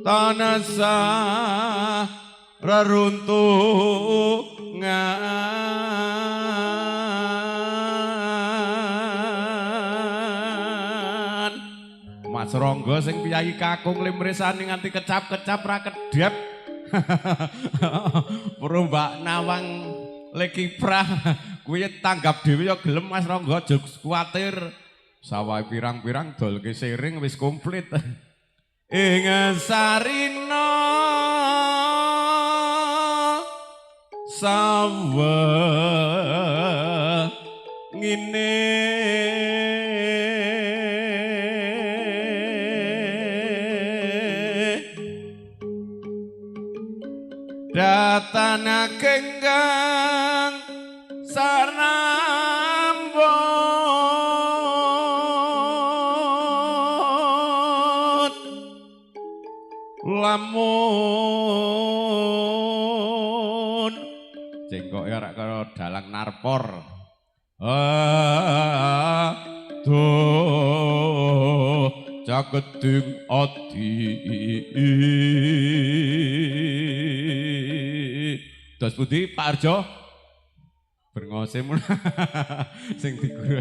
tanasa reruntungan Mas Ronggo sing piyayi kakung limresani nganti kecap-kecap ra kedhep Mbak Nawang lekiprah kuwi tanggap dhewe ya gelem Mas Ronggo aja kuwatir sawah pirang-pirang dolke sering wis komplit ing sarina sawah ngene datana kenggang sarambut lamun jengkok ya rak karo dalang narpor aduh caketing ati dos pundi Pak Arjo berngosim sing diguru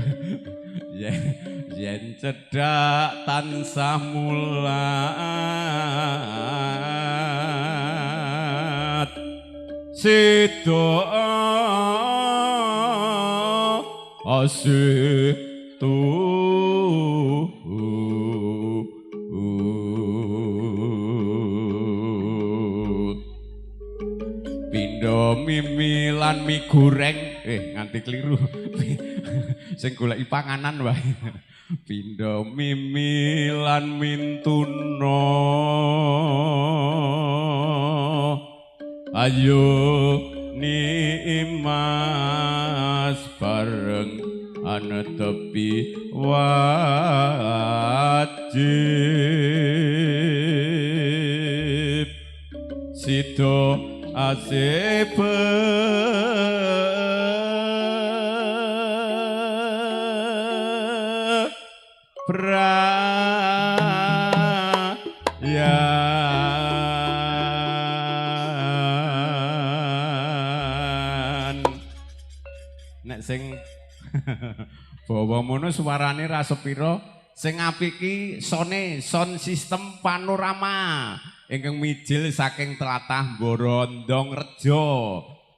yen cedhak tansah mulat sida asitu Pindo mimi lan mie goreng nganti keliru sing goleki panganan wae Pindo mimi lan mintuna ayo nimas bareng ana tepi wajib sida asep prayan nek sing bawa mono suarane ra sepira sing apik iki sone sound system panorama ingkang mijil saking tlatah Brondongrejo.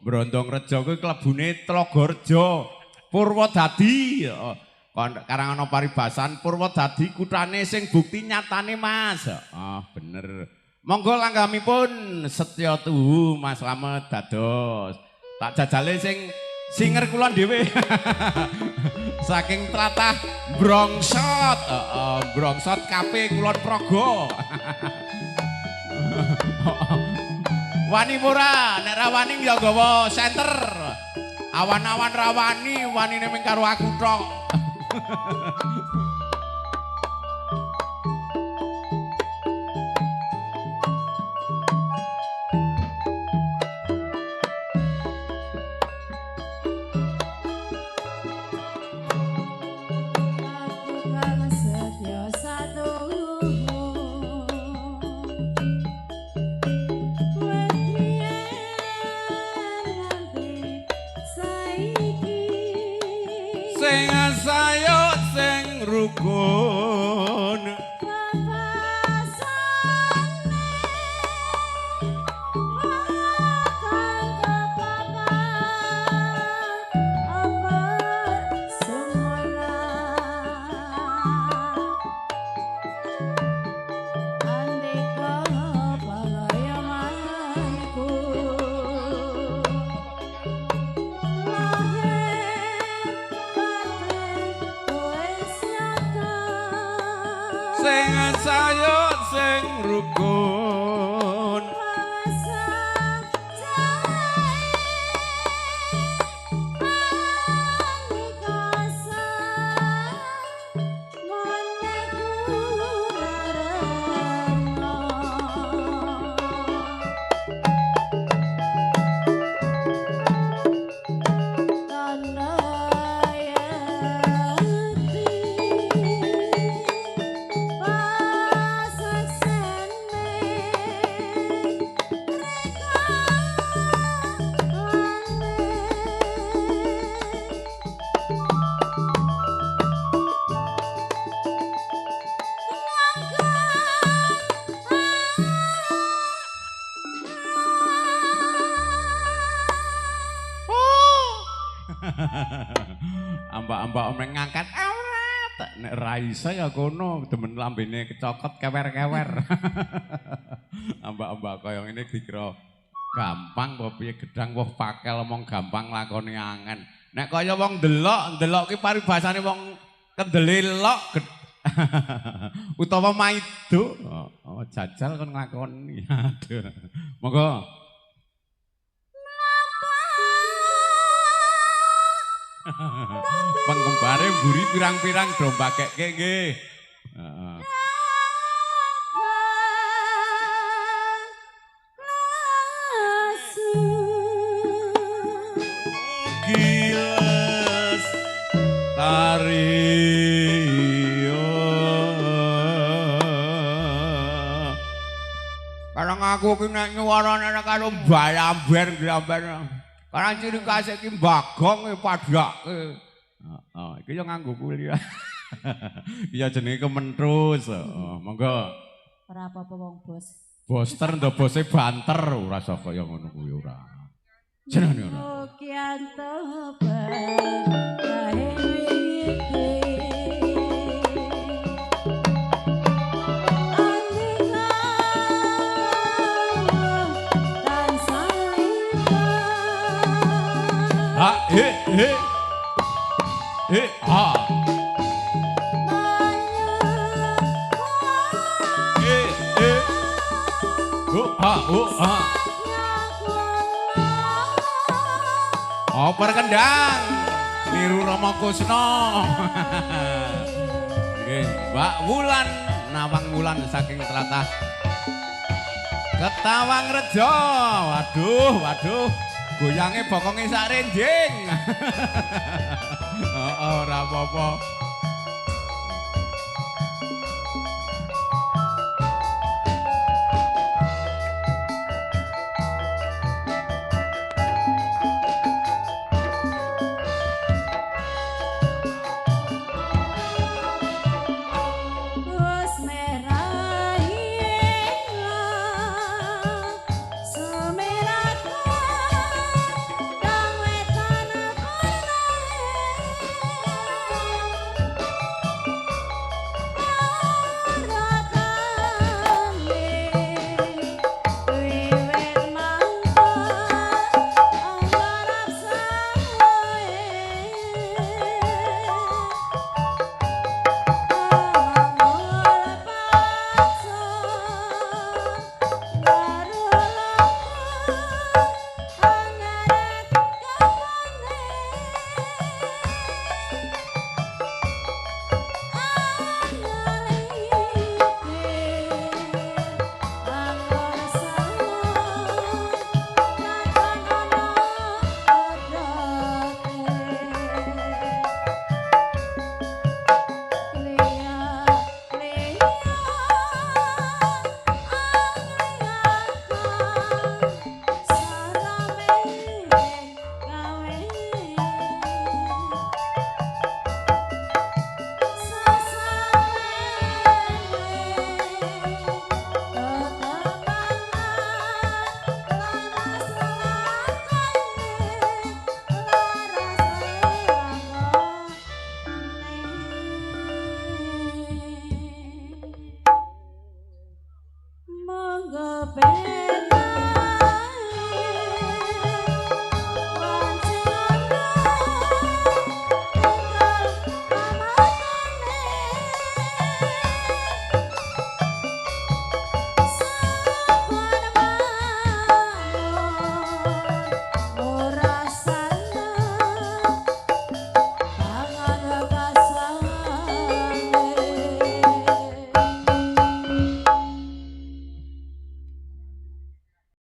Brondongrejo kuwi klebune Tlagarja, Purwodadi. Karangana paribasan Purwodadi kuthane sing bukti nyatane Mas. Bener. Monggo langgamipun setya tuhu Mas Slamet dados. Tak jajale sing singer kula dhewe. Saking tlatah Brongsot. Brongsot KP Kulon Progo. Wani murah, nek rawani ya gawa senter. Awan-awan rawani, wanine mung karo aku tok. Sing sayo sing rukun sing sayo sing rukun Mbak-mbak omeng ngangkat aurat. Nek Raisa ya kono demen lambene kecokot kewer-kewer. Mbak-mbak kaya ngene dikira gampang apa piye gedang woh pakel omong gampang lakone angen. Nek kaya wong ndelok ki paribasane wong kendelelok utawa maido jajal kon nglakoni. Aduh. Monggo. Penggembare mburi pirang-pirang do mbakekke nggih. Heeh. Giles tario karang aku ki nek nyuwarane karo balamber glamber karang ciri khas iki bagong padake heeh iki yo nganggo kuliah iya jenenge kementrus monggo ora apa-apa wong bos boster ndo bose banter ora usah kaya ngono kuwi ora jenenge ora Kianto bae ha he ha ha Oper kendang niru Rama Kusna. Nggih, Mbak Wulan, Nawang Wulan saking tlatah Ketawang Rejo. Waduh, goyange bokonge sak renjing. Ora apa-apa.